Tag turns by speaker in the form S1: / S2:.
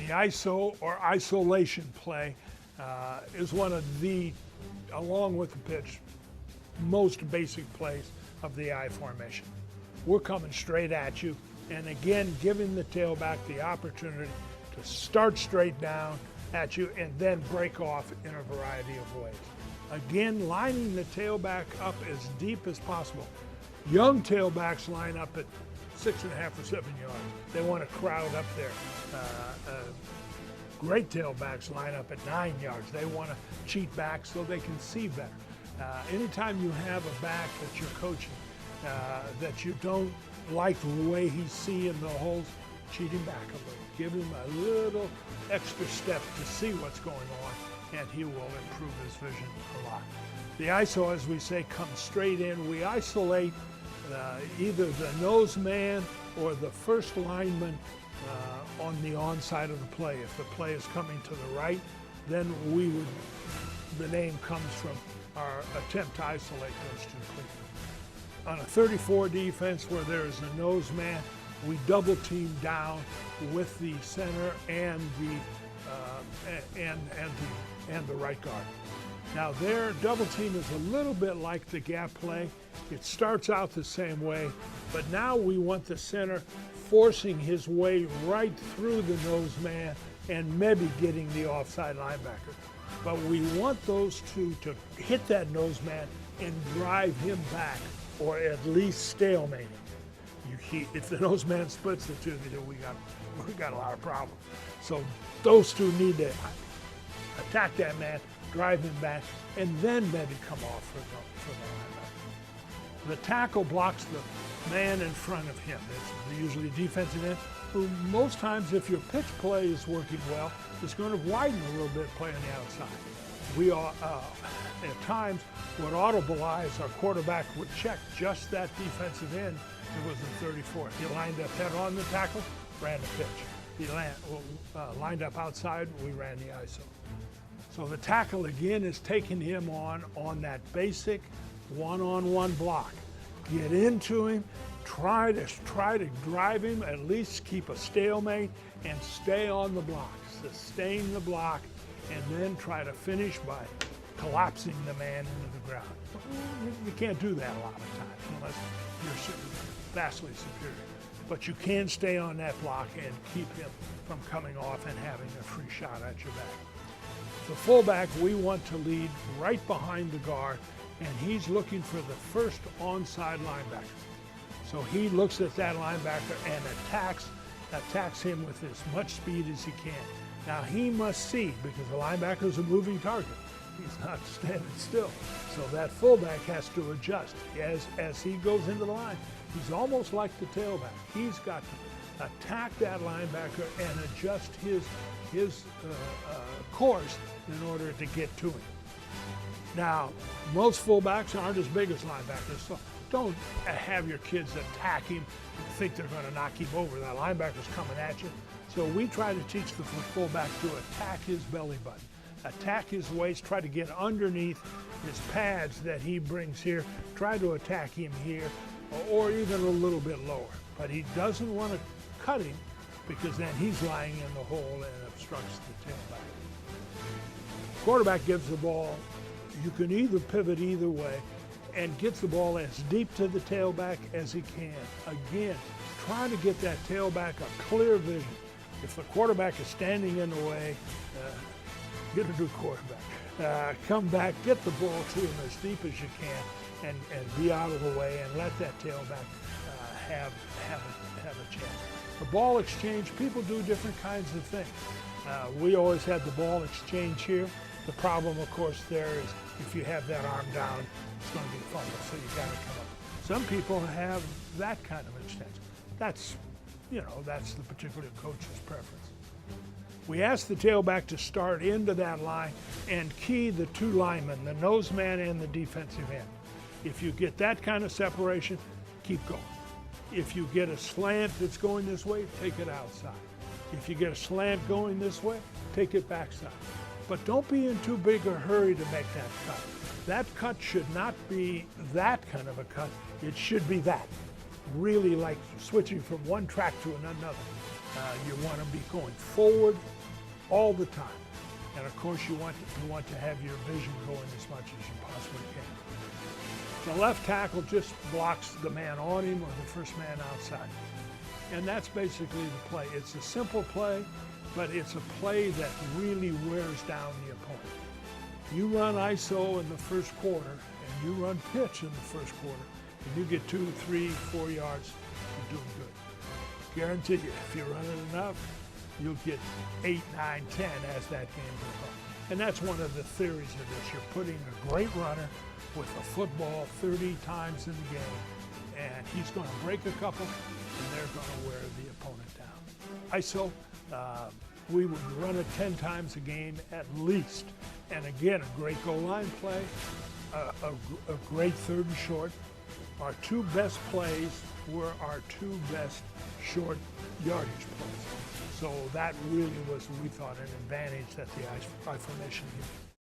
S1: The ISO or isolation play is one of the, along with the pitch, most basic plays of the I formation. We're coming straight at you, and again, giving the tailback the opportunity to start straight down at you and then break off in a variety of ways. Again, lining the tailback up as deep as possible. Young tailbacks line up at 6.5 or 7 yards. They want to crowd up there. Great tailbacks line up at 9 yards. They want to cheat back so they can see better. Anytime you have a back that you're coaching that you don't like the way he's seeing the holes, cheat him back a little. Give him a little extra step to see what's going on, and he will improve his vision a lot. The ISO, as we say, comes straight in. We isolate either the nose man or the first lineman on the onside of the play. If the play is coming to the right, then the name comes from our attempt to isolate those two cleanly. On a 34 defense where there is a nose man, we double team down with the center and the right guard. Now their double team is a little bit like the gap play. It starts out the same way, but now we want the center forcing his way right through the nose man and maybe getting the offside linebacker. But we want those two to hit that nose man and drive him back, or at least stalemate him. If the nose man splits the two, we got a lot of problems. So those two need to attack that man, drive him back, and then maybe come off for the linebacker. The tackle blocks the man in front of him. It's usually a defensive end, who most times, if your pitch play is working well, is going to widen a little bit, play on the outside. We are, at times, would audibilize our quarterback would check just that defensive end. It was the 34. He lined up head on the tackle, ran the pitch. He lined up outside, we ran the ISO. So the tackle again is taking him on that basic one-on-one block. Get into him, try to drive him, at least keep a stalemate and stay on the block, sustain the block, and then try to finish by collapsing the man into the ground. You can't do that a lot of times unless you're vastly superior. But you can stay on that block and keep him from coming off and having a free shot at your back. The fullback, we want to lead right behind the guard, and he's looking for the first onside linebacker. So he looks at that linebacker and attacks him with as much speed as he can. Now he must see, because the linebacker is a moving target. He's not standing still. So that fullback has to adjust. As he goes into the line, he's almost like the tailback. He's got to attack that linebacker and adjust his course in order to get to him. Now, most fullbacks aren't as big as linebackers, so don't have your kids attack him and think they're going to knock him over. That linebacker's coming at you. So we try to teach the fullback to attack his belly button, attack his waist, try to get underneath his pads that he brings here, try to attack him here, or even a little bit lower. But he doesn't want to cut him, because then he's lying in the hole and obstructs the tailback. Quarterback gives the ball. You can either pivot either way and gets the ball as deep to the tailback as he can. Again, trying to get that tailback a clear vision. If the quarterback is standing in the way, get a new quarterback. Come back, get the ball to him as deep as you can, and be out of the way and let that tailback have a chance. The ball exchange, people do different kinds of things. We always had the ball exchange here. The problem, of course, there is if you have that arm down, it's going to be fumble, so you got to come up. Some people have that kind of exchange. That's the particular coach's preference. We ask the tailback to start into that line and key the two linemen, the nose man and the defensive end. If you get that kind of separation, keep going. If you get a slant that's going this way, take it outside. If you get a slant going this way, take it backside. But don't be in too big a hurry to make that cut. That cut should not be that kind of a cut. It should be that. Really like switching from one track to another. You want to be going forward all the time. And of course, you want to have your vision going as much as you possibly can. The left tackle just blocks the man on him or the first man outside. And that's basically the play. It's a simple play, but it's a play that really wears down the opponent. You run ISO in the first quarter, and you run pitch in the first quarter, and you get 2, 3, 4 yards, you're doing good. Guarantee you, if you run it enough, you'll get 8, 9, 10 as that game goes on. And that's one of the theories of this. You're putting a great runner with a football 30 times in the game, and he's going to break a couple, and they're going to wear the opponent down. ISO, we would run it 10 times a game at least. And again, a great goal line play, a great third and short. Our 2 best plays were our 2 best short yardage plays. So that really was, we thought, an advantage that the I formation gave.